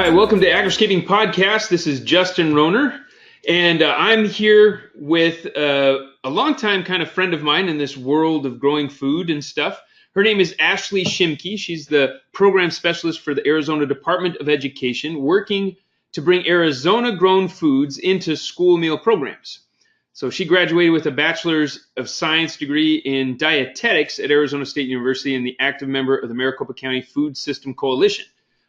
Hi, welcome to Agriscaping Podcast. This is Justin Roner, and I'm here with a longtime kind of friend of mine in this world of growing food and stuff. Her name is Ashley Schimke. She's the program specialist for the Arizona Department of Education, working to bring Arizona-grown foods into school meal programs. So she graduated with a Bachelor's of Science degree in Dietetics at Arizona State University and the active member of the Maricopa County Food System Coalition,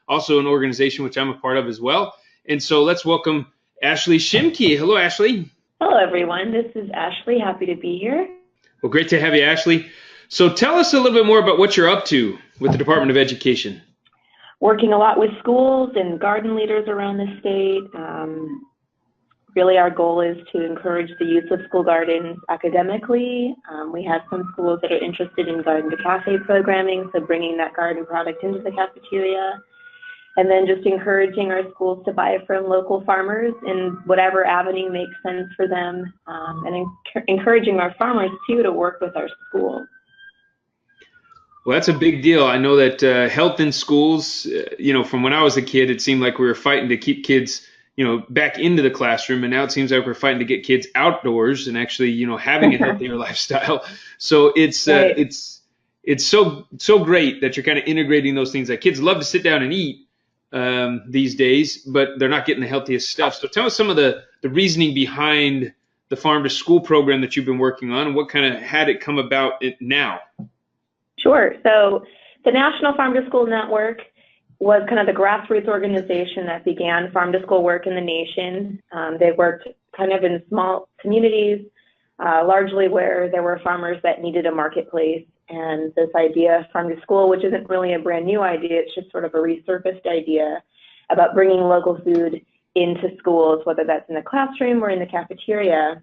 also an organization which I'm a part of as well. And so let's welcome Ashley Schimke. Hello, Ashley. Hello, everyone. This is Ashley. Happy to be here. Well, great to have you, Ashley. So tell us a little bit more about what you're up to with the Department of Education. Working a lot with schools and garden leaders around the state. Really, our goal is to encourage the use of school gardens academically. We have some schools that are interested in garden to cafe programming, so bringing that garden product into the cafeteria. And then just encouraging our schools to buy from local farmers in whatever avenue makes sense for them, and encouraging our farmers, too, to work with our schools. Well, that's a big deal. I know that health in schools, from when I was a kid, it seemed like we were fighting to keep kids back into the classroom, and now it seems like we're fighting to get kids outdoors and actually, having a healthier lifestyle. So it's right. It's so great that you're kind of integrating those things. That kids love to sit down and eat these days, but they're not getting the healthiest stuff. So tell us some of the reasoning behind the farm to school program that you've been working on, and what kind of had it come about now. Sure. So the National Farm to School Network was kind of the grassroots organization that began farm to school work in the nation. They worked kind of in small communities, largely where there were farmers that needed a marketplace. And this idea of farm to school, which isn't really a brand new idea, it's just sort of a resurfaced idea about bringing local food into schools, whether that's in the classroom or in the cafeteria.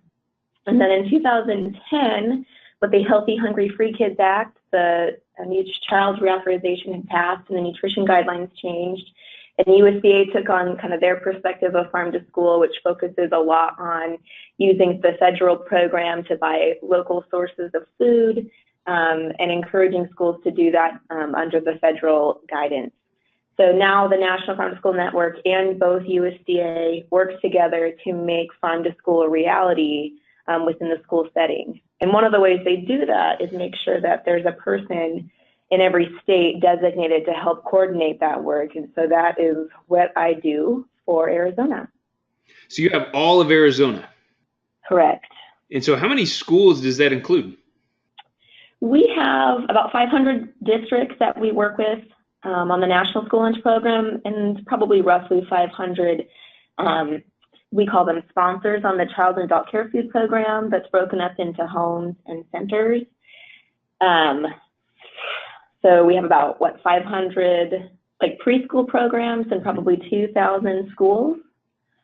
And then in 2010, with the Healthy, Hungry, Free Kids Act, the Each Child's Reauthorization had passed and the nutrition guidelines changed. And USDA took on kind of their perspective of farm to school, which focuses a lot on using the federal program to buy local sources of food, and encouraging schools to do that under the federal guidance. So now the National Farm to School Network and both USDA work together to make farm to school a reality within the school setting. And one of the ways they do that is make sure that there's a person in every state designated to help coordinate that work. And so that is what I do for Arizona. So you have all of Arizona? Correct. And so how many schools does that include? We have about 500 districts that we work with on the National School Lunch Program, and probably roughly 500 we call them sponsors on the Child and Adult Care Food Program that's broken up into homes and centers. So we have about, 500 preschool programs and probably 2,000 schools.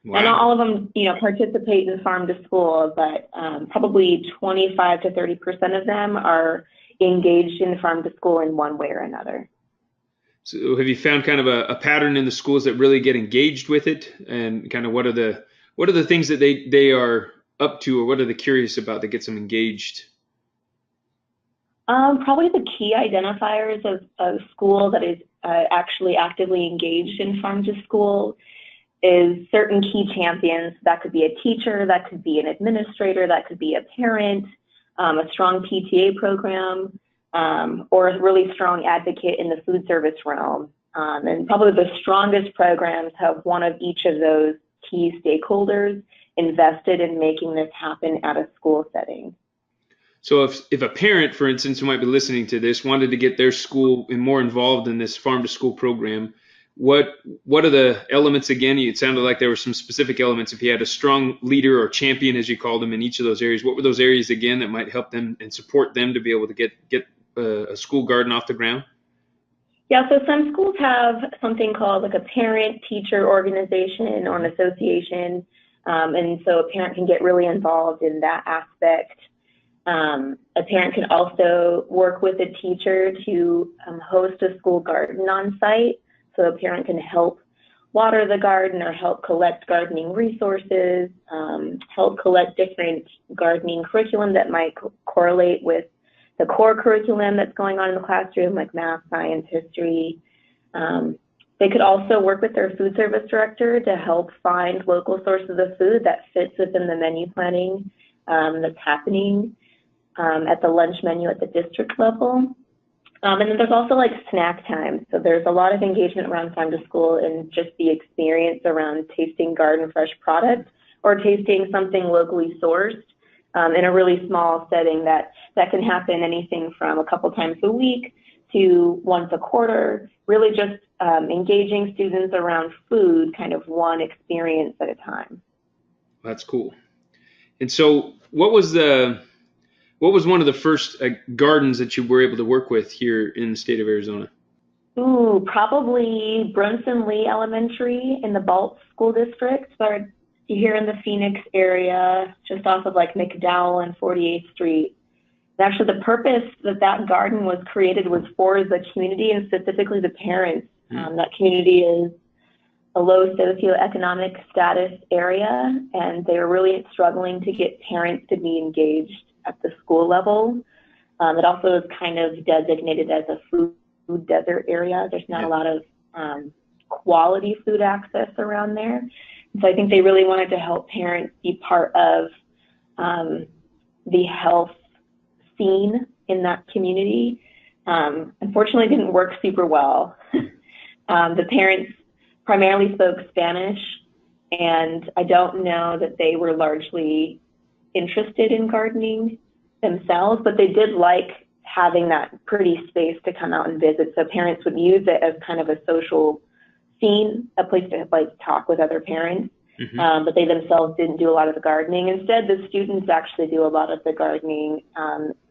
Wow. And not all of them, participate in farm to school, but probably 25 to 30% of them are engaged in farm to school in one way or another. So have you found kind of a pattern in the schools that really get engaged with it, and kind of what are the things that they are up to, or what are they curious about that gets them engaged? Probably the key identifiers of school that is actually actively engaged in farm to school is certain key champions. That could be a teacher, that could be an administrator, that could be a parent, a strong PTA program, or a really strong advocate in the food service realm. And probably the strongest programs have one of each of those key stakeholders invested in making this happen at a school setting. So if a parent, for instance, who might be listening to this, wanted to get their school more involved in this farm to school program, what are the elements again? It sounded like there were some specific elements. If you had a strong leader or champion, as you called them, in each of those areas, what were those areas again that might help them and support them to be able to get a school garden off the ground? Yeah, so some schools have something called a parent-teacher organization or an association, and so a parent can get really involved in that aspect. A parent can also work with a teacher to host a school garden on site, so a parent can help water the garden or help collect gardening resources, help collect different gardening curriculum that might correlate with the core curriculum that's going on in the classroom, like math, science, history. They could also work with their food service director to help find local sources of food that fits within the menu planning that's happening at the lunch menu at the district level. And then there's also like snack time. So there's a lot of engagement around Farm to School and just the experience around tasting garden fresh product or tasting something locally sourced in a really small setting that can happen anything from a couple times a week to once a quarter, really just engaging students around food, kind of one experience at a time. That's cool. And so what was one of the first gardens that you were able to work with here in the state of Arizona? Ooh, probably Brunson Lee Elementary in the Balch School District. So here in the Phoenix area, just off of like McDowell and 48th Street. Actually, the purpose that garden was created was for the community and specifically the parents. That community is a low socioeconomic status area, and they were really struggling to get parents to be engaged at the school level. It also is kind of designated as a food desert area. There's not a lot of quality food access around there. So I think they really wanted to help parents be part of the health scene in that community. Unfortunately, it didn't work super well. The parents primarily spoke Spanish, and I don't know that they were largely interested in gardening themselves, but they did like having that pretty space to come out and visit. So parents would use it as kind of a social scene, a place to like talk with other parents. But they themselves didn't do a lot of the gardening. Instead, the students actually do a lot of the gardening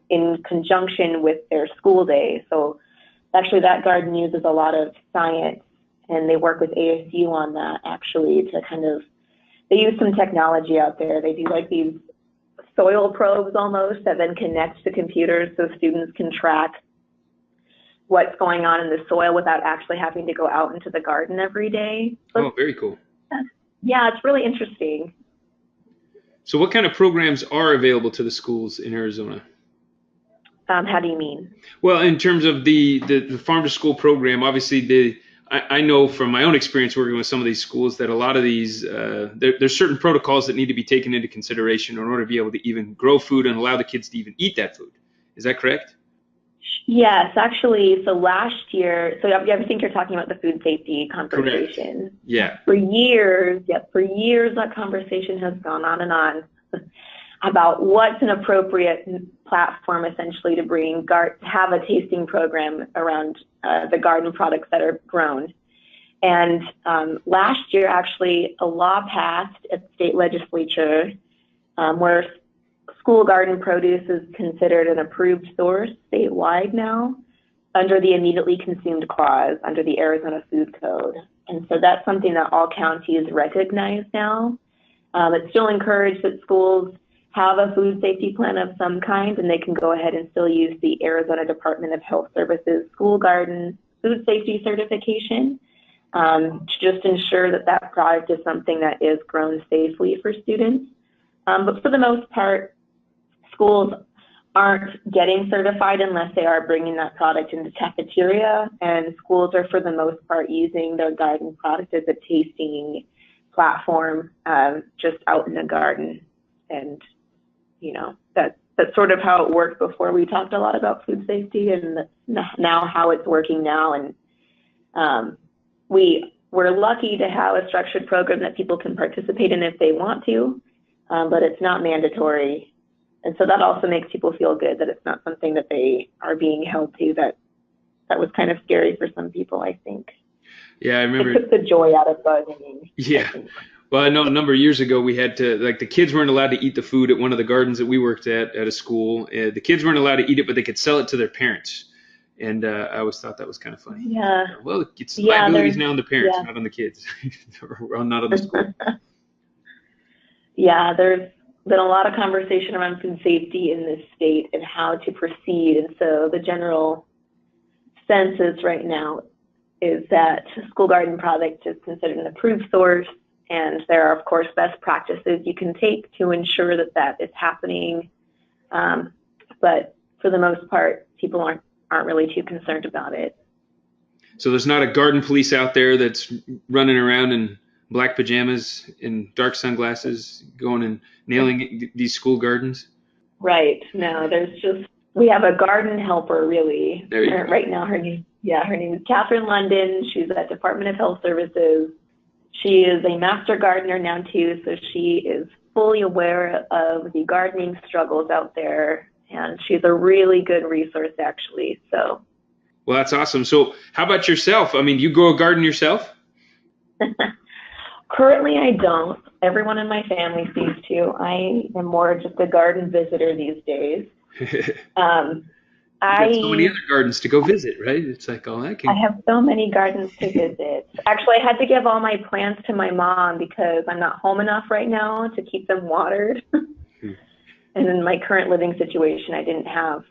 in conjunction with their school day. So actually that garden uses a lot of science, and they work with ASU on that actually to kind of, they use some technology out there. They do like these soil probes almost that then connect to computers so students can track what's going on in the soil without actually having to go out into the garden every day. Oh, very cool. Yeah, it's really interesting. So what kind of programs are available to the schools in Arizona? How do you mean? Well, in terms of the Farm to School program, obviously I know from my own experience working with some of these schools that a lot of these, there's certain protocols that need to be taken into consideration in order to be able to even grow food and allow the kids to even eat that food. That correct? Yes, actually, so last year, so I think you're talking about the food safety conversation. Correct. Yeah. For years that conversation has gone on and on about what's an appropriate platform essentially to have a tasting program around the garden products that are grown. And last year, actually, a law passed at the state legislature where school garden produce is considered an approved source statewide now under the immediately consumed clause under the Arizona Food Code. And so that's something that all counties recognize now. It's still encouraged that schools have a food safety plan of some kind, and they can go ahead and still use the Arizona Department of Health Services School Garden Food Safety Certification to just ensure that that product is something that is grown safely for students. But for the most part, schools aren't getting certified unless they are bringing that product into cafeteria, and schools are for the most part using their garden product as a tasting platform just out in the garden. And that's sort of how it worked before. We talked a lot about food safety, and now how it's working now. And we're lucky to have a structured program that people can participate in if they want to, but it's not mandatory. And so that also makes people feel good that it's not something that they are being held to. That was kind of scary for some people, I think. Yeah, I remember. It took the joy out of gardening. Yeah. Well, I know a number of years ago we had to, like, the kids weren't allowed to eat the food at one of the gardens that we worked at a school. The kids weren't allowed to eat it, but they could sell it to their parents. And I always thought that was kind of funny. Yeah. Well, it's liabilities now on the parents, not on the kids, or not on the school. Yeah, there's been a lot of conversation around food safety in this state and how to proceed. And so the general census right now is that school garden product is considered an approved source. And there are, of course, best practices you can take to ensure that that is happening. But for the most part, people aren't really too concerned about it. So there's not a garden police out there that's running around in black pajamas and dark sunglasses going and nailing these school gardens. Right. No, we have a garden helper really. There you go. Right now her name is Katherine London. She's at Department of Health Services. She is a master gardener now too, so she is fully aware of the gardening struggles out there, and she's a really good resource actually. So. Well, that's awesome. So how about yourself? I mean, you grow a garden yourself? Currently, I don't. Everyone in my family seems to. I am more just a garden visitor these days. You got so many other gardens to go visit, right? It's like, oh, I have so many gardens to visit. Actually, I had to give all my plants to my mom because I'm not home enough right now to keep them watered. And in my current living situation, I didn't have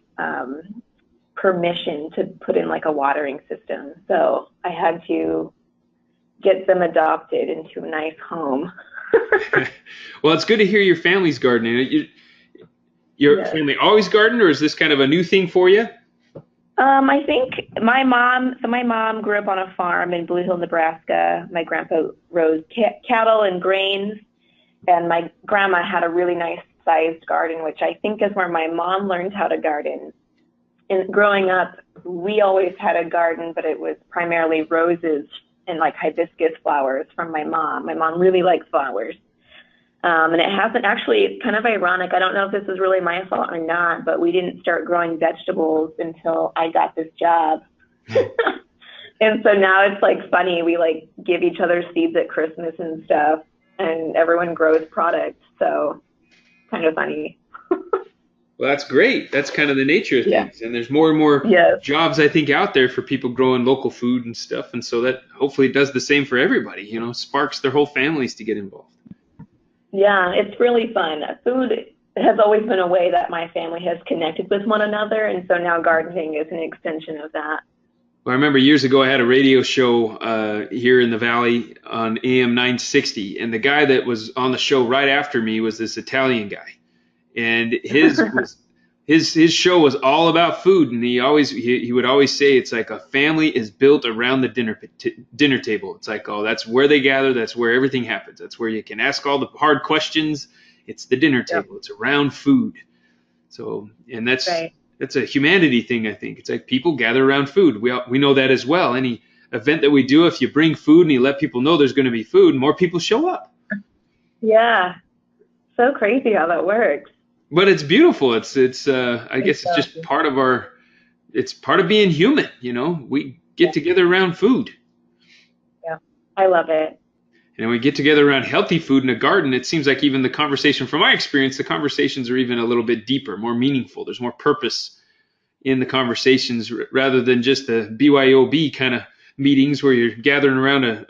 permission to put in like a watering system. So I had to get them adopted into a nice home. Well, it's good to hear your family's gardening. Your family always gardened, or is this kind of a new thing for you? I think my mom grew up on a farm in Blue Hill, Nebraska. My grandpa raised cattle and grains, and my grandma had a really nice sized garden, which I think is where my mom learned how to garden. And growing up, we always had a garden, but it was primarily roses and like hibiscus flowers from my mom. My mom really likes flowers. And it hasn't actually, it's kind of ironic. I don't know if this is really my fault or not, but we didn't start growing vegetables until I got this job. And so now it's like funny. We like give each other seeds at Christmas and stuff, and everyone grows products. So kind of funny. Well, that's great. That's kind of the nature of things. And there's more and more jobs, I think, out there for people growing local food and stuff. And so that hopefully does the same for everybody, you know, sparks their whole families to get involved. Yeah, it's really fun. Food has always been a way that my family has connected with one another. And so now gardening is an extension of that. Well, I remember years ago I had a radio show here in the Valley on AM 960. And the guy that was on the show right after me was this Italian guy. And his show was all about food, and he would always say it's like a family is built around the dinner table. It's like, oh, that's where they gather, that's where everything happens, that's where you can ask all the hard questions. It's the dinner table. It's around food. So, and that's a humanity thing, I think. It's like people gather around food. We know that as well. Any event that we do, if you bring food and you let people know there's going to be food, more people show up. Yeah, so crazy how that works. But it's beautiful. I guess it's just part of being human, you know. We get together around food. Yeah, I love it. And we get together around healthy food in a garden. It seems like even the conversation, from my experience, the conversations are even a little bit deeper, more meaningful. There's more purpose in the conversations rather than just the BYOB kind of meetings where you're gathering around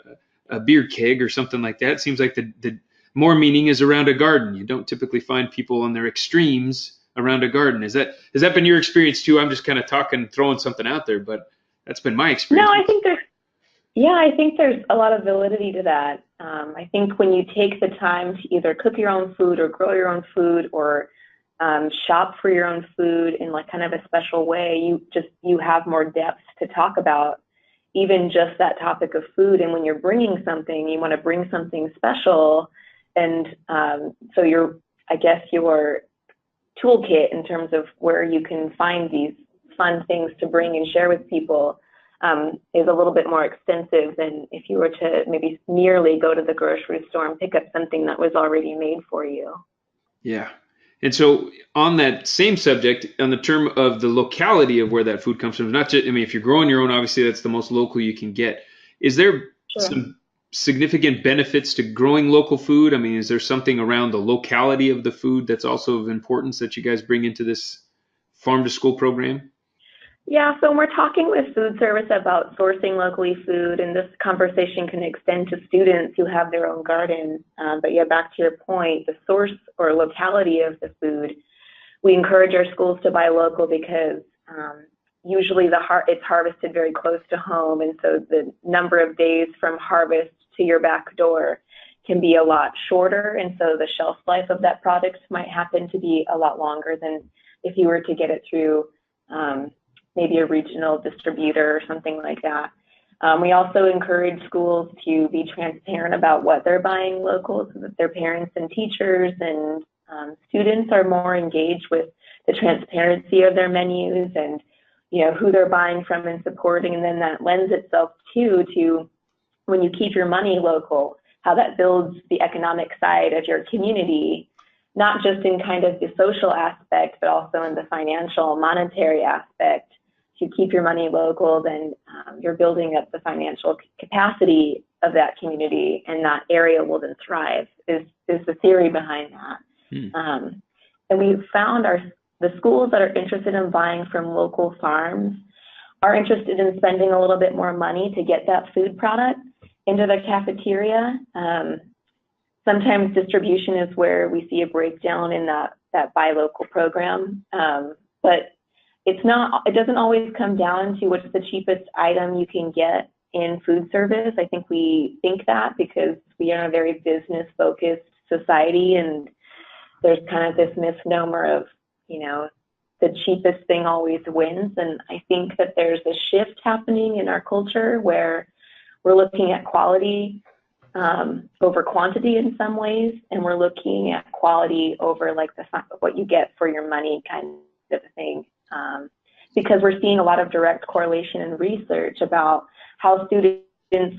a beer keg or something like that. It seems like the more meaning is around a garden. You don't typically find people on their extremes around a garden. Has that been your experience too? I'm just kind of throwing something out there, but that's been my experience. No, I think there's a lot of validity to that. I think when you take the time to either cook your own food or grow your own food or shop for your own food in like kind of a special way, you have more depth to talk about even just that topic of food. And when you're bringing something, you want to bring something special. And so your toolkit in terms of where you can find these fun things to bring and share with people is a little bit more extensive than if you were to maybe merely go to the grocery store and pick up something that was already made for you. Yeah. And so on that same subject, on the term of the locality of where that food comes from, not just, I mean, if you're growing your own, obviously that's the most local you can get. Is there some significant benefits to growing local food? I mean, is there something around the locality of the food that's also of importance that you guys bring into this farm to school program? Yeah, so when we're talking with food service about sourcing locally food, and this conversation can extend to students who have their own garden. But yeah, back to your point, the source or locality of the food, we encourage our schools to buy local because usually it's harvested very close to home. And so the number of days from harvest to your back door can be a lot shorter. And so the shelf life of that product might happen to be a lot longer than if you were to get it through maybe a regional distributor or something like that. We also encourage schools to be transparent about what they're buying local so that their parents and teachers and students are more engaged with the transparency of their menus and, who they're buying from and supporting. And then that lends itself to when you keep your money local, how that builds the economic side of your community, not just in kind of the social aspect, but also in the financial, monetary aspect. If you keep your money local, then you're building up the financial capacity of that community, and that area will then thrive, is the theory behind that. And we found the schools that are interested in buying from local farms are interested in spending a little bit more money to get that food product into their cafeteria. Sometimes distribution is where we see a breakdown in that buy local program, but it doesn't always come down to what's the cheapest item you can get in food service. I think we think that because we are a very business focused society, and there's kind of this misnomer of, the cheapest thing always wins. And I think that there's a shift happening in our culture where we're looking at quality over quantity in some ways, and we're looking at quality over like what you get for your money kind of thing. Because we're seeing a lot of direct correlation in research about how students,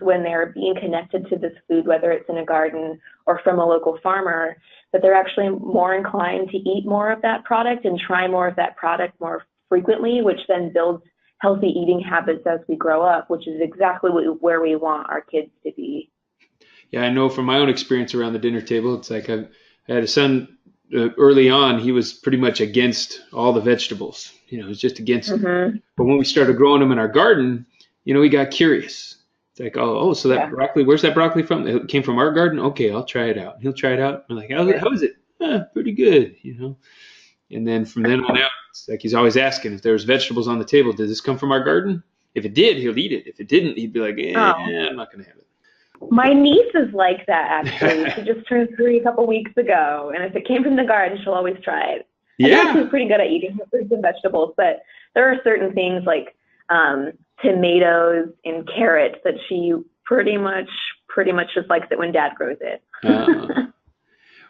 when they're being connected to this food, whether it's in a garden or from a local farmer, that they're actually more inclined to eat more of that product and try more of that product more frequently, which then builds healthy eating habits as we grow up, which is exactly where we want our kids to be. Yeah, I know from my own experience around the dinner table, it's like I had a son early on. He was pretty much against all the vegetables. He was just against it. But when we started growing them in our garden, he got curious. It's like, so that broccoli, where's that broccoli from? It came from our garden? Okay, I'll try it out. He'll try it out. I'm like, how is it? Pretty good, And then from then on out, it's like he's always asking if there's vegetables on the table, did this come from our garden? If it did, he'll eat it. If it didn't, he'd be like, I'm not going to have it. My niece is like that, actually. She just turned 3 a couple weeks ago, and if it came from the garden, she'll always try it. I think she's pretty good at eating fruits and vegetables, but there are certain things like tomatoes and carrots that she pretty much just likes it when Dad grows it.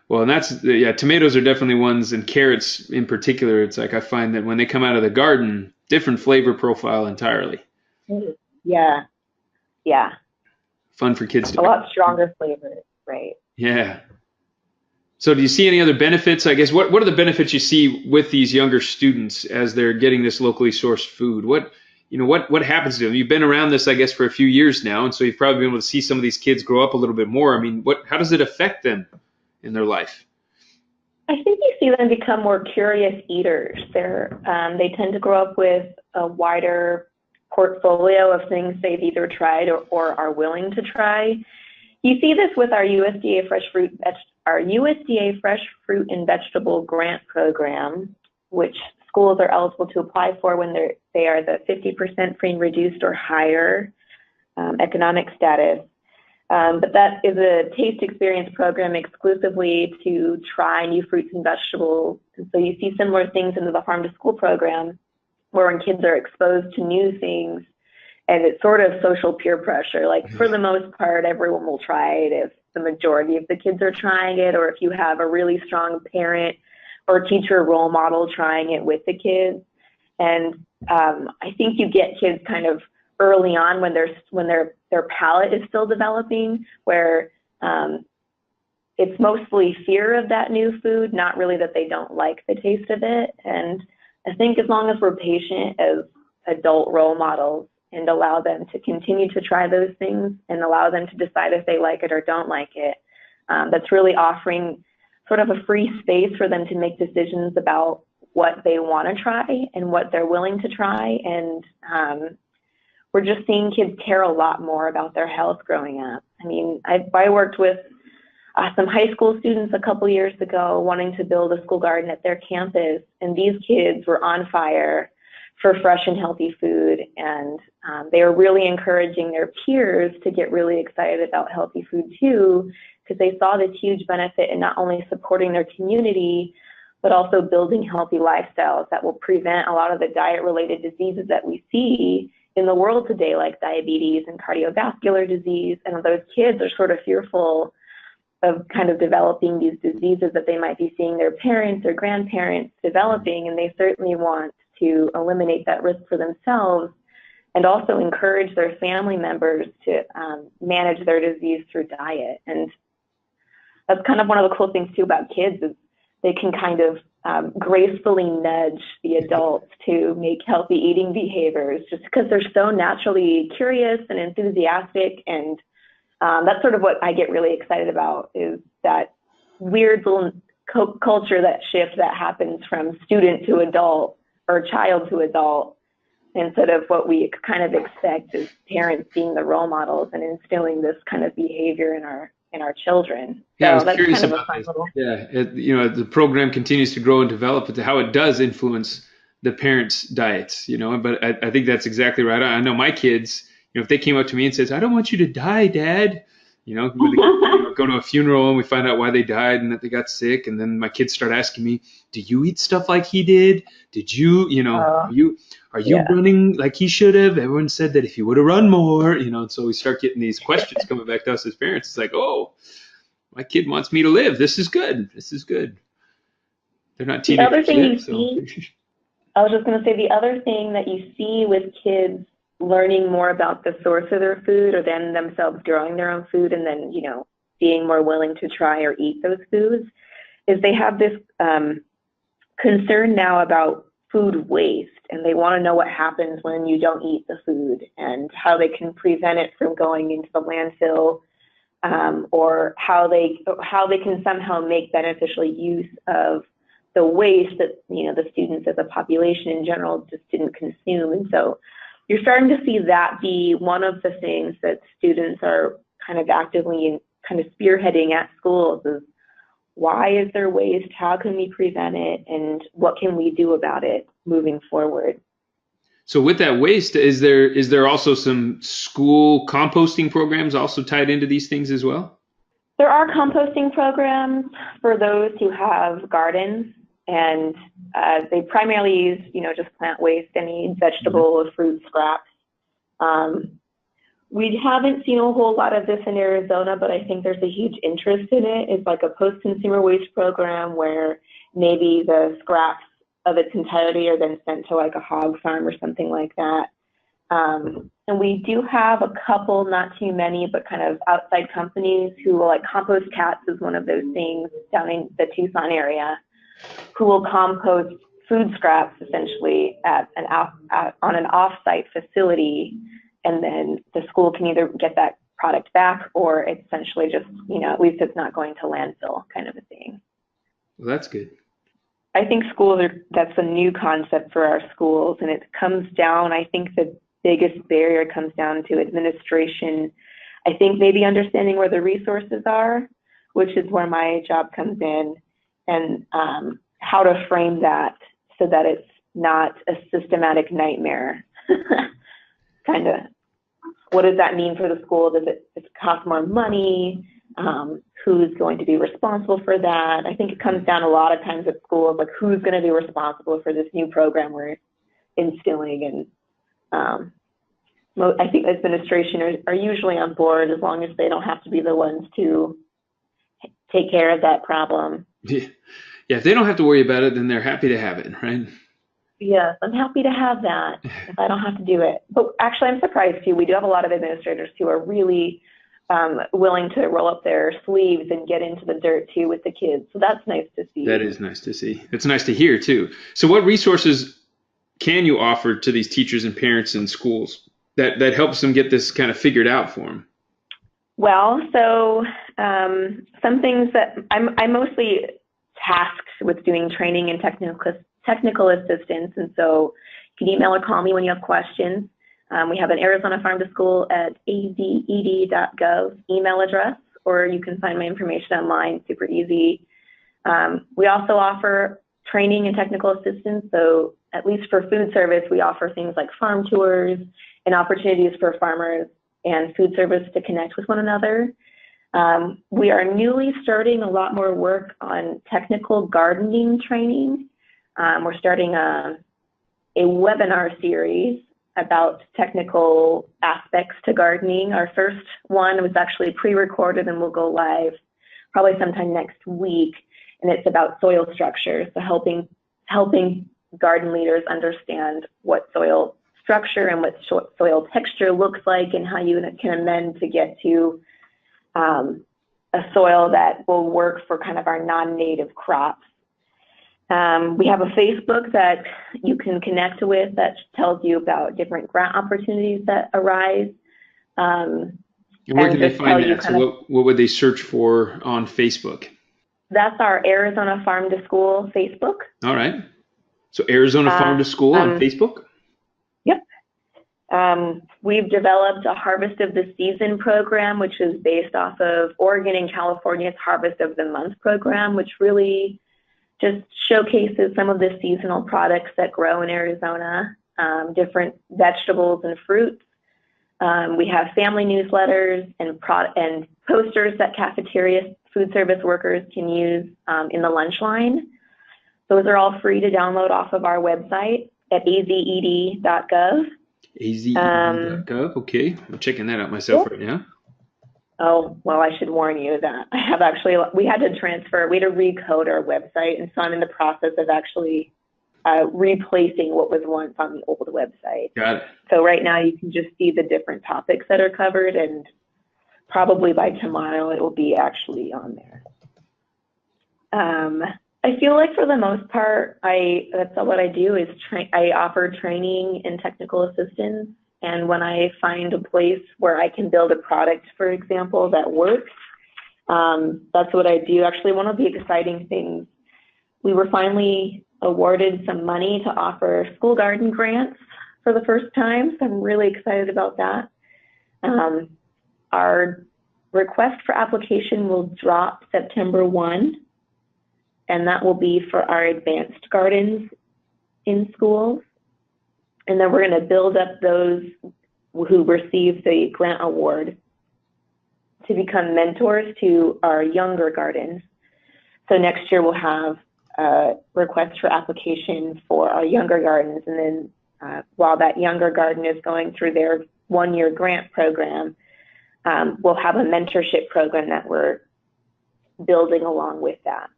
Well, and that's tomatoes are definitely ones, and carrots in particular. It's like I find that when they come out of the garden, different flavor profile entirely. Yeah. Fun for kids to a lot stronger flavors, right? Yeah. So do you see any other benefits? I guess what are the benefits you see with these younger students as they're getting this locally sourced food? What happens to them? You've been around this, I guess, for a few years now, and so you've probably been able to see some of these kids grow up a little bit more. I mean, how does it affect them in their life? I think you see them become more curious eaters. They tend to grow up with a wider portfolio of things they've either tried or are willing to try. You see this with our USDA Fresh Fruit and Vegetable Grant Program, which schools are eligible to apply for when they are the 50% free and reduced or higher economic status. But that is a taste experience program exclusively to try new fruits and vegetables. And so you see similar things in the Farm to School program, where when kids are exposed to new things, and it's sort of social peer pressure. Like for the most part, everyone will try it if the majority of the kids are trying it, or if you have a really strong parent or teacher role model trying it with the kids. And I think you get kids kind of early on when their palate is still developing, where it's mostly fear of that new food, not really that they don't like the taste of it. And I think as long as we're patient as adult role models and allow them to continue to try those things and allow them to decide if they like it or don't like it, that's really offering sort of a free space for them to make decisions about what they want to try and what they're willing to try. And we're just seeing kids care a lot more about their health growing up. I mean, I worked with some high school students a couple years ago wanting to build a school garden at their campus, and these kids were on fire for fresh and healthy food, and they were really encouraging their peers to get really excited about healthy food too, because they saw this huge benefit in not only supporting their community, but also building healthy lifestyles that will prevent a lot of the diet-related diseases that we see in the world today, like diabetes and cardiovascular disease, and those kids are sort of fearful of kind of developing these diseases that they might be seeing their parents or grandparents developing, and they certainly want to eliminate that risk for themselves and also encourage their family members to manage their disease through diet. And that's kind of one of the cool things too about kids is they can kind of gracefully nudge the adults to make healthy eating behaviors just because they're so naturally curious and enthusiastic. And that's sort of what I get really excited about, is that weird little culture, that shift that happens from student to adult or child to adult, instead of what we kind of expect as parents being the role models and instilling this kind of behavior in our children. Yeah, so I was curious kind of about this. Yeah, the program continues to grow and develop, but how it does influence the parents' diets, but I think that's exactly right. I know my kids, if they came up to me and says, "I don't want you to die, Dad," when they go to a funeral and we find out why they died and that they got sick, and then my kids start asking me, "Do you eat stuff like he did? Did you, are you running like he should have? Everyone said that if he would have run more, and so we start getting these questions coming back to us as parents. It's like, oh, my kid wants me to live. This is good. This is good. They're not teenagers the other thing yet, you see, I was just going to say, the other thing that you see with kids learning more about the source of their food, or then themselves growing their own food, and then, being more willing to try or eat those foods, is they have this concern now about food waste, and they want to know what happens when you don't eat the food and how they can prevent it from going into the landfill, or how they can somehow make beneficial use of the waste that the students as a population in general just didn't consume. And so you're starting to see that be one of the things that students are kind of actively kind of spearheading at schools, is why is there waste? How can we prevent it? And what can we do about it moving forward? So with that waste, is there also some school composting programs also tied into these things as well? There are composting programs for those who have gardens, and they primarily use, just plant waste, any vegetable or fruit scraps. We haven't seen a whole lot of this in Arizona, but I think there's a huge interest in it. It's like a post-consumer waste program where maybe the scraps of its entirety are then sent to like a hog farm or something like that. And we do have a couple, not too many, but kind of outside companies who will, like Compost Cats is one of those things down in the Tucson area, who will compost food scraps essentially on an off-site facility, and then the school can either get that product back, or it's essentially just, at least it's not going to landfill kind of a thing. Well, that's good. I think that's a new concept for our schools, and it comes down, I think the biggest barrier comes down to administration. I think maybe understanding where the resources are, which is where my job comes in, and how to frame that so that it's not a systematic nightmare. Kind of, what does that mean for the school? Does it cost more money? Who's going to be responsible for that? I think it comes down a lot of times at schools, like who's going to be responsible for this new program we're instilling. And I think administration are usually on board, as long as they don't have to be the ones to take care of that problem. Yeah, if they don't have to worry about it, then they're happy to have it, right? Yes, I'm happy to have that if I don't have to do it. But actually, I'm surprised too. We do have a lot of administrators who are really willing to roll up their sleeves and get into the dirt too with the kids. So that's nice to see. That is nice to see. It's nice to hear too. So what resources can you offer to these teachers and parents in schools that helps them get this kind of figured out for them? Well, so some things that I'm mostly tasked with doing training and technical assistance, and so you can email or call me when you have questions. We have an Arizona Farm to School at azed.gov email address, or you can find my information online, super easy. We also offer training and technical assistance, so at least for food service, we offer things like farm tours and opportunities for farmers and food service to connect with one another. We are newly starting a lot more work on technical gardening training. We're starting a webinar series about technical aspects to gardening. Our first one was actually pre-recorded and will go live probably sometime next week. And it's about soil structure. So helping garden leaders understand what soil structure and what soil texture looks like and how you can amend to get to a soil that will work for kind of our non-native crops. We have a Facebook that you can connect with that tells you about different grant opportunities that arise. And where can they find that? So what would they search for on Facebook? That's our Arizona Farm to School Facebook. All right. So Arizona Farm to School on Facebook? Yep. We've developed a Harvest of the Season program, which is based off of Oregon and California's Harvest of the Month program, which really just showcases some of the seasonal products that grow in Arizona, different vegetables and fruits. We have family newsletters and posters that cafeteria food service workers can use in the lunch line. Those are all free to download off of our website at azed.gov. azed.gov, okay. I'm checking that out myself right now. Oh, well, I should warn you that we had to recode our website, and so I'm in the process of actually replacing what was once on the old website. Got it. So right now you can just see the different topics that are covered, and probably by tomorrow it will be actually on there. I feel like for the most part, that's what I do is I offer training and technical assistance. And when I find a place where I can build a product, for example, that works, that's what I do. Actually, one of the exciting things, we were finally awarded some money to offer school garden grants for the first time. So I'm really excited about that. Our request for application will drop September 1, and that will be for our advanced gardens in schools. And then we're going to build up those who receive the grant award to become mentors to our younger gardens. So next year we'll have a request for application for our younger gardens. And then while that younger garden is going through their one-year grant program, we'll have a mentorship program that we're building along with that.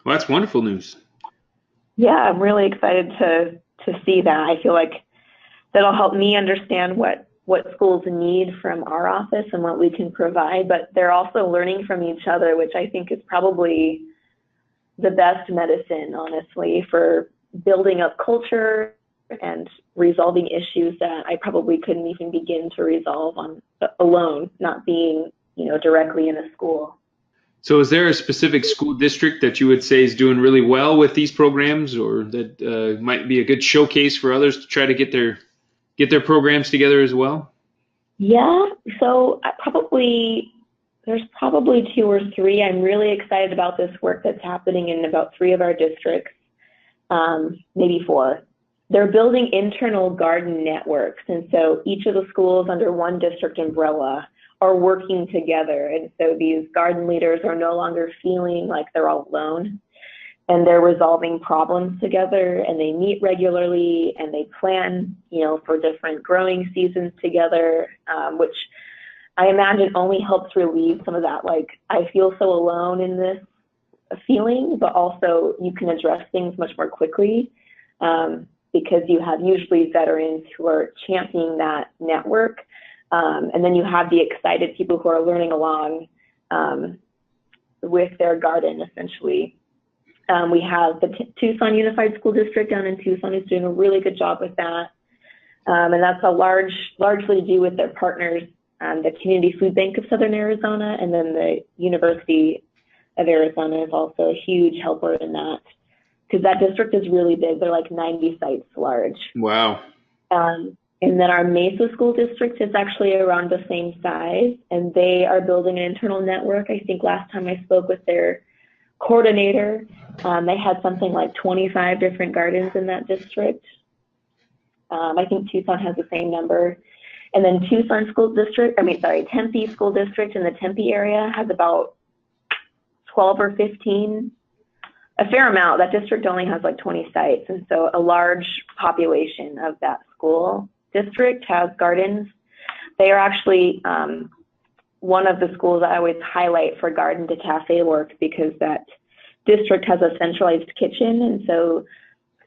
Well, that's wonderful news. Yeah, I'm really excited to see that. I feel like that'll help me understand what schools need from our office and what we can provide, but they're also learning from each other, which I think is probably the best medicine, honestly, for building up culture and resolving issues that I probably couldn't even begin to resolve on alone, not being, directly in a school. So is there a specific school district that you would say is doing really well with these programs, or that might be a good showcase for others to try to get their programs together as well? Yeah, so there's probably 2 or 3. I'm really excited about this work that's happening in about 3 of our districts, maybe 4. They're building internal garden networks, and so each of the schools under one district umbrella are working together. And so these garden leaders are no longer feeling like they're all alone, and they're resolving problems together, and they meet regularly, and they plan, for different growing seasons together, which I imagine only helps relieve some of that, like, I feel so alone in this feeling, but also you can address things much more quickly because you have usually veterans who are championing that network. And then you have the excited people who are learning along with their garden, essentially. We have the Tucson Unified School District down in Tucson who's doing a really good job with that. And that's largely to do with their partners, the Community Food Bank of Southern Arizona, and then the University of Arizona is also a huge helper in that, because that district is really big. They're like 90 sites large. Wow. And then our Mesa School District is actually around the same size, and they are building an internal network. I think last time I spoke with their coordinator, they had something like 25 different gardens in that district. I think Tucson has the same number. And then Tempe School District in the Tempe area has about 12 or 15, a fair amount. That district only has like 20 sites, and so a large population of that school district has gardens. They are actually one of the schools I always highlight for garden to cafe work, because that district has a centralized kitchen, and so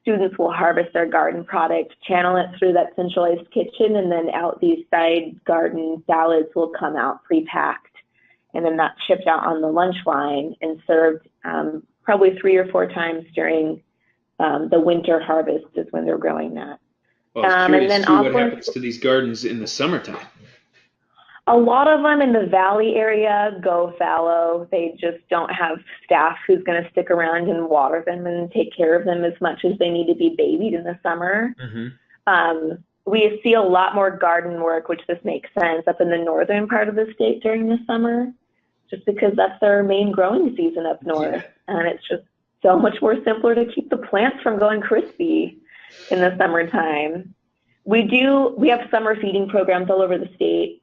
students will harvest their garden product, channel it through that centralized kitchen, and then out these side garden salads will come out pre-packed, and then that's shipped out on the lunch line and served probably 3 or 4 times during the winter harvest is when they're growing that. Well, I was curious to see what happens to these gardens in the summertime. A lot of them in the valley area go fallow. They just don't have staff who's going to stick around and water them and take care of them as much as they need to be babied in the summer. Mm-hmm. We see a lot more garden work, which this makes sense, up in the northern part of the state during the summer, just because that's their main growing season up north. Yeah. And it's just so much more simpler to keep the plants from going crispy in the summertime. We have summer feeding programs all over the state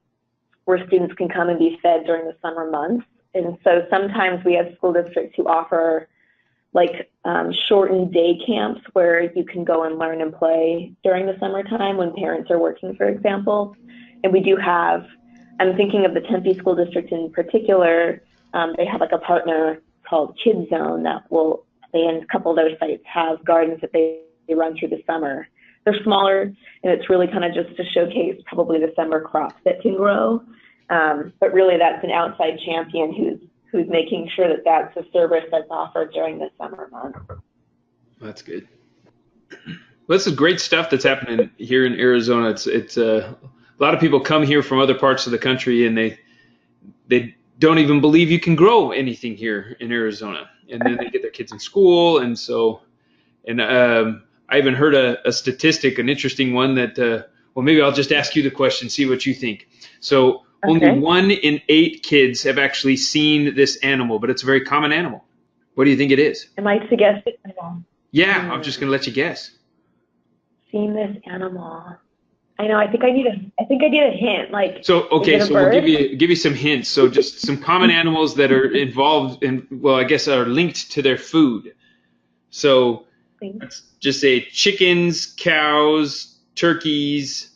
where students can come and be fed during the summer months. And so sometimes we have school districts who offer like shortened day camps where you can go and learn and play during the summertime when parents are working, for example. And we do have, I'm thinking of the Tempe School District in particular, they have like a partner called Kids Zone that will, and a couple of their sites have gardens that they run through the summer. They're smaller, and it's really kind of just to showcase probably the summer crops that can grow. But really that's an outside champion who's making sure that that's a service that's offered during the summer months. That's good. Well, this is great stuff that's happening here in Arizona. It's a lot of people come here from other parts of the country, and they don't even believe you can grow anything here in Arizona. And then they get their kids in school, and so, and I even heard a statistic, an interesting one that, well, maybe I'll just ask you the question, see what you think. So only 1 in 8 kids have actually seen this animal, but it's a very common animal. What do you think it is? Am I to guess it? Yeah, I'm just going to let you guess. Seen this animal. I know. I think I need a hint. Like, so okay, so we'll give you some hints. So just some common animals that are involved in, well, I guess are linked to their food. So let's just say chickens, cows, turkeys.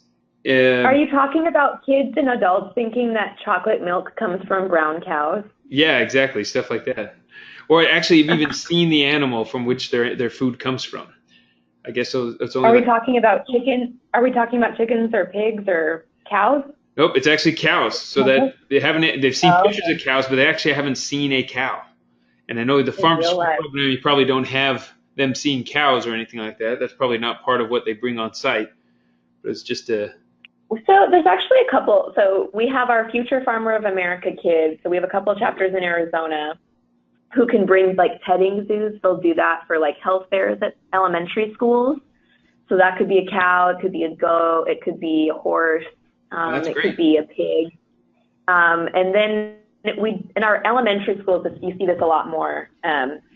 Are you talking about kids and adults thinking that chocolate milk comes from brown cows? Yeah, exactly, stuff like that. Or actually, you've even seen the animal from which their food comes from. I guess so. It's only. Are we talking about chicken? Are we talking about chickens or pigs or cows? Nope, it's actually cows. So that they've seen pictures of cows, but they actually haven't seen a cow. And I know the farm program, you probably don't have them seeing cows or anything like that. That's probably not part of what they bring on site. But it's just a. So there's actually a couple. So we have our Future Farmer of America kids. So we have a couple of chapters in Arizona who can bring like petting zoos. They'll do that for like health fairs at elementary schools. So that could be a cow, it could be a goat, it could be a horse, it could be a pig. And then in our elementary schools, you see this a lot more.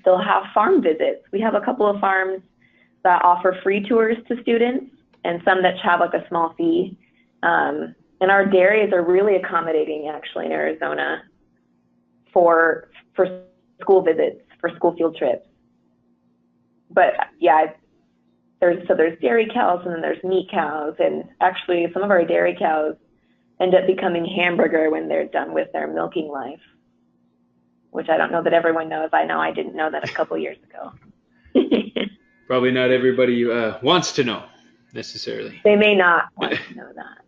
They'll have farm visits. We have a couple of farms that offer free tours to students and some that have like a small fee. And our dairies are really accommodating actually in Arizona for school visits, for school field trips. But yeah, there's dairy cows and then there's meat cows, and actually some of our dairy cows end up becoming hamburger when they're done with their milking life, which I don't know that everyone knows. I know I didn't know that a couple years ago. Probably not everybody wants to know necessarily. They may not want to know that.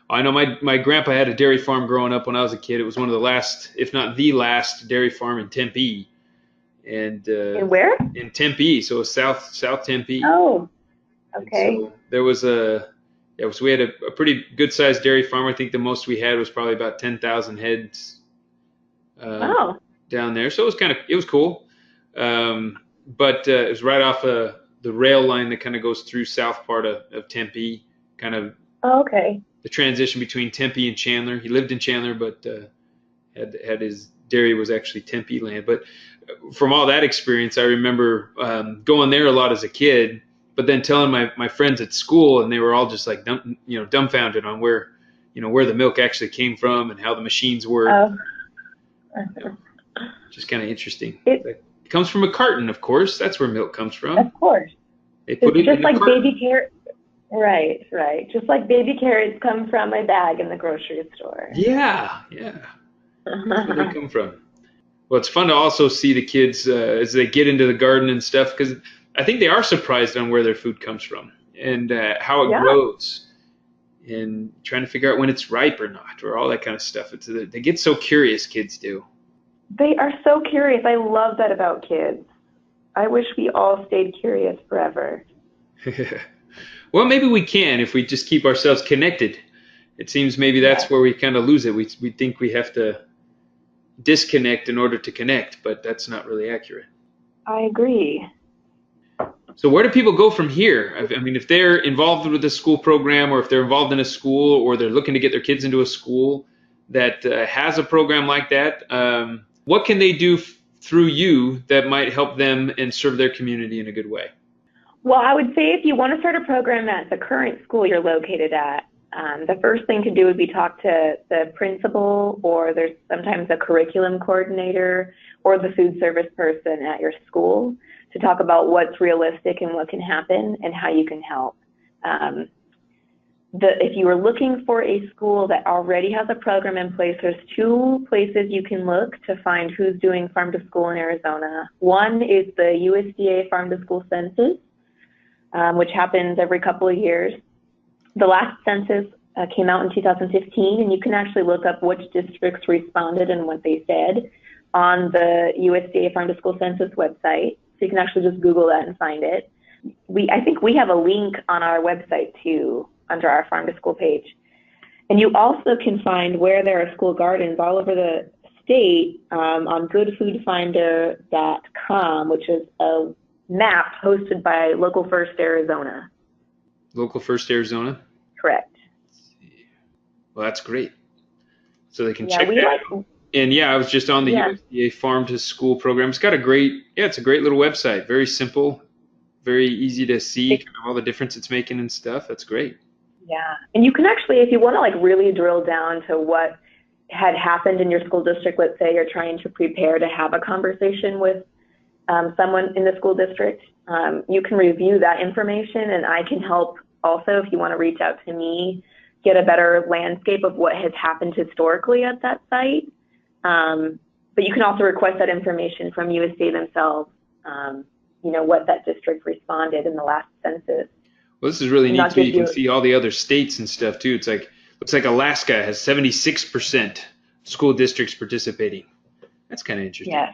I know my grandpa had a dairy farm growing up when I was a kid. It was one of the last, if not the last, dairy farm in Tempe. And in where? In Tempe, so South Tempe. Oh, okay. So there was we had a pretty good sized dairy farm. I think the most we had was probably about 10,000 heads. Wow. Down there, so it was cool. But it was right off the rail line that kind of goes through south part of Tempe, kind of. Oh, okay. The transition between Tempe and Chandler. He lived in Chandler, but had his dairy was actually Tempe land. But from all that experience, I remember going there a lot as a kid, but then telling my friends at school, and they were all just like dumbfounded on where the milk actually came from and how the machines work. Oh. Just kind of interesting. It comes from a carton, of course. That's where milk comes from. Of course. They put it just in like a carton. baby carrot. Right, right. Just like baby carrots come from my bag in the grocery store. Yeah, yeah. That's where they come from. Well, it's fun to also see the kids as they get into the garden and stuff, because I think they are surprised on where their food comes from and how it Yeah, grows, and trying to figure out when it's ripe or not, or all that kind of stuff. They get so curious, kids do. they are so curious. I love that about kids. I wish we all stayed curious forever. Well, maybe we can if we just keep ourselves connected. It seems maybe that's Yes, where we kind of lose it. We think we have to disconnect in order to connect, but that's not really accurate. I agree. So where do people go from here? I mean, if they're involved with a school program, or if they're involved in a school, or they're looking to get their kids into a school that has a program like that, what can they do through you that might help them and serve their community in a good way? Well, I would say if you want to start a program at the current school you're located at, the first thing to do would be talk to the principal, or there's sometimes a curriculum coordinator or the food service person at your school to talk about what's realistic and what can happen and how you can help. If you are looking for a school that already has a program in place, there's two places you can look to find who's doing farm to school in Arizona. One is the USDA Farm to School Census, which happens every couple of years. The last census came out in 2015, and you can actually look up which districts responded and what they said on the USDA Farm to School Census website. So you can actually just Google that and find it. I think we have a link on our website too, under our Farm to School page. And you also can find where there are school gardens all over the state on goodfoodfinder.com, which is a map hosted by Local First Arizona. Local First Arizona? Correct. Well, that's great. So they can Yeah, check we that like. out. And yeah, I was just on the USDA Farm to School program. It's got it's a great little website. Very simple, very easy to see kind of all the difference it's making and stuff. That's great. Yeah, and you can actually, if you want to like really drill down to what had happened in your school district, let's say you're trying to prepare to have a conversation with someone in the school district, you can review that information, and I can help also if you want to reach out to me, get a better landscape of what has happened historically at that site. But you can also request that information from USDA themselves, what that district responded in the last census. Well, this is really neat too. You can see all the other states and stuff too. Looks like Alaska has 76% school districts participating. That's kind of interesting. Yes.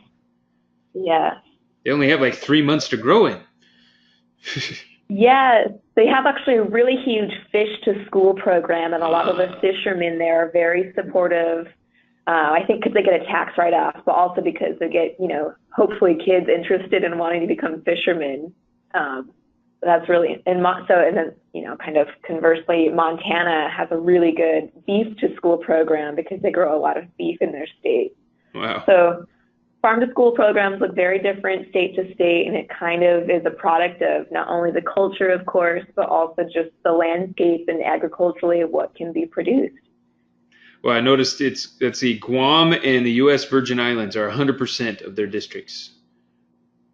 Yes. They only have like 3 months to grow in. Yes, they have actually a really huge fish to school program, and a lot of the fishermen there are very supportive. I think because they get a tax write-off, but also because they get, hopefully kids interested in wanting to become fishermen. That's really, and then, kind of conversely, Montana has a really good beef to school program because they grow a lot of beef in their state. Wow. So farm to school programs look very different state to state, and it kind of is a product of not only the culture, of course, but also just the landscape and agriculturally what can be produced. Well, I noticed let's see, Guam and the U.S. Virgin Islands are 100% of their districts.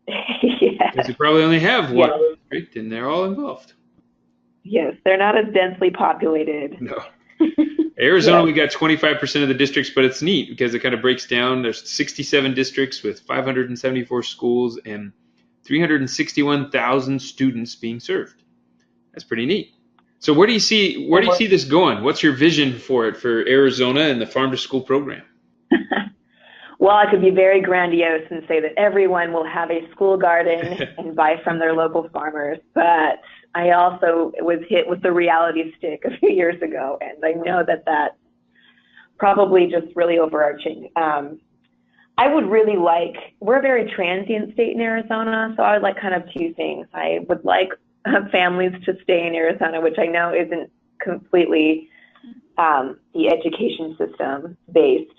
Yes. Because they probably only have one district, and they're all involved. Yes, they're not as densely populated. No. Arizona, we got 25% of the districts, but it's neat because it kind of breaks down. There's 67 districts with 574 schools and 361,000 students being served. That's pretty neat. So where do you see this going? What's your vision for it, for Arizona and the Farm to School program? Well, I could be very grandiose and say that everyone will have a school garden and buy from their local farmers, but I also was hit with the reality stick a few years ago, and I know that that's probably just really overarching. I would really we're a very transient state in Arizona, so I would like kind of two things. I would like families to stay in Arizona, which I know isn't completely the education system based.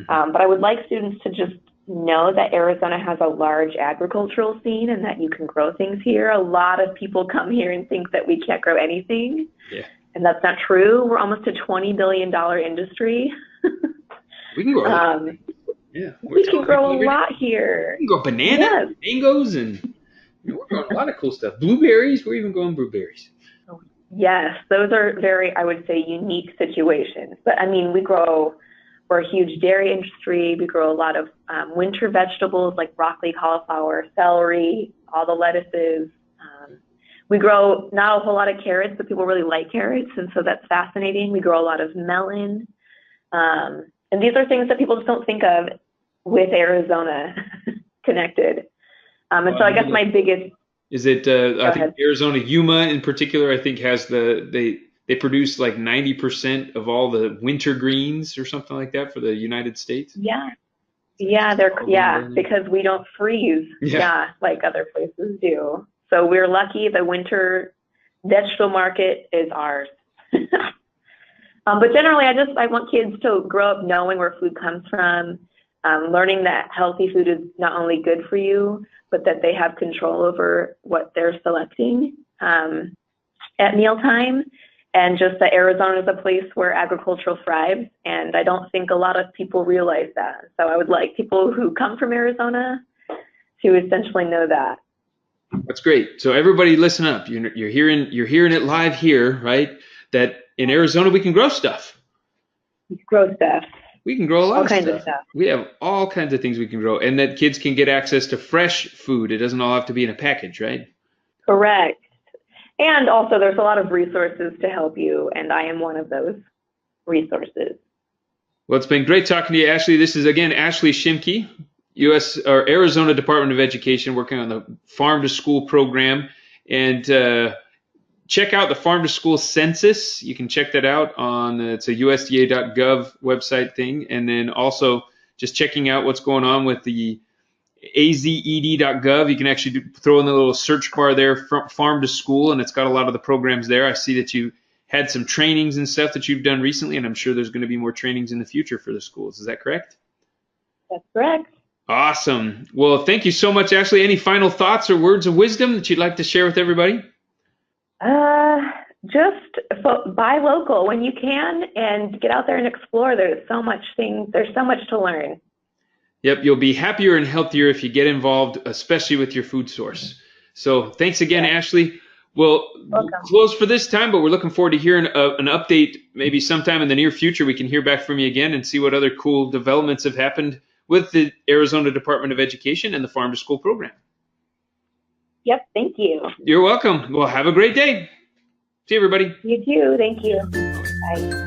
But I would like students to just know that Arizona has a large agricultural scene and that you can grow things here. A lot of people come here and think that we can't grow anything. Yeah. And that's not true. We're almost a $20 billion industry. We can grow we can grow a lot here. We can grow bananas, mangoes, and we're growing a lot of cool stuff. Blueberries, we're even growing blueberries. Yes, those are very, I would say, unique situations. But I mean, we're a huge dairy industry. We grow a lot of winter vegetables like broccoli, cauliflower, celery, all the lettuces. We grow not a whole lot of carrots, but people really like carrots, and so that's fascinating. We grow a lot of melon. And these are things that people just don't think of with Arizona connected. And so I guess my biggest... Is it, I think Arizona, Yuma in particular, I think has they produce like 90% of all the winter greens or something like that for the United States. Yeah, because we don't freeze, like other places do. So we're lucky the winter vegetable market is ours. But generally, I want kids to grow up knowing where food comes from, learning that healthy food is not only good for you, but that they have control over what they're selecting at mealtime. And just that Arizona is a place where agriculture thrives. And I don't think a lot of people realize that. So I would like people who come from Arizona to essentially know that. That's great. So everybody listen up. You're hearing it live here, right? That in Arizona we can grow stuff. Grow stuff. We can grow a lot all of kinds stuff. Of stuff. We have all kinds of things we can grow, and that kids can get access to fresh food. It doesn't all have to be in a package, right? Correct. And also there's a lot of resources to help you, and I am one of those resources. Well, it's been great talking to you, Ashley. This is, again, Ashley Schimke, Arizona Department of Education, working on the Farm to School program. And check out the Farm to School census. You can check that out on, it's a USDA.gov website thing. And then also just checking out what's going on with the azed.gov. You can actually throw in the little search bar there, Farm to School, and it's got a lot of the programs there. I see that you had some trainings and stuff that you've done recently, and I'm sure there's going to be more trainings in the future for the schools. Is that correct? That's correct. Awesome. Well, thank you so much, Ashley. Any final thoughts or words of wisdom that you'd like to share with everybody? Just buy local when you can and get out there and explore. There's so much to learn. Yep, you'll be happier and healthier if you get involved, especially with your food source. So thanks again, Ashley. We'll close for this time, but we're looking forward to hearing an update maybe sometime in the near future. We can hear back from you again and see what other cool developments have happened with the Arizona Department of Education and the Farm to School program. Yep, thank you. You're welcome. Well, have a great day. See you, everybody. You too. Thank you. Bye.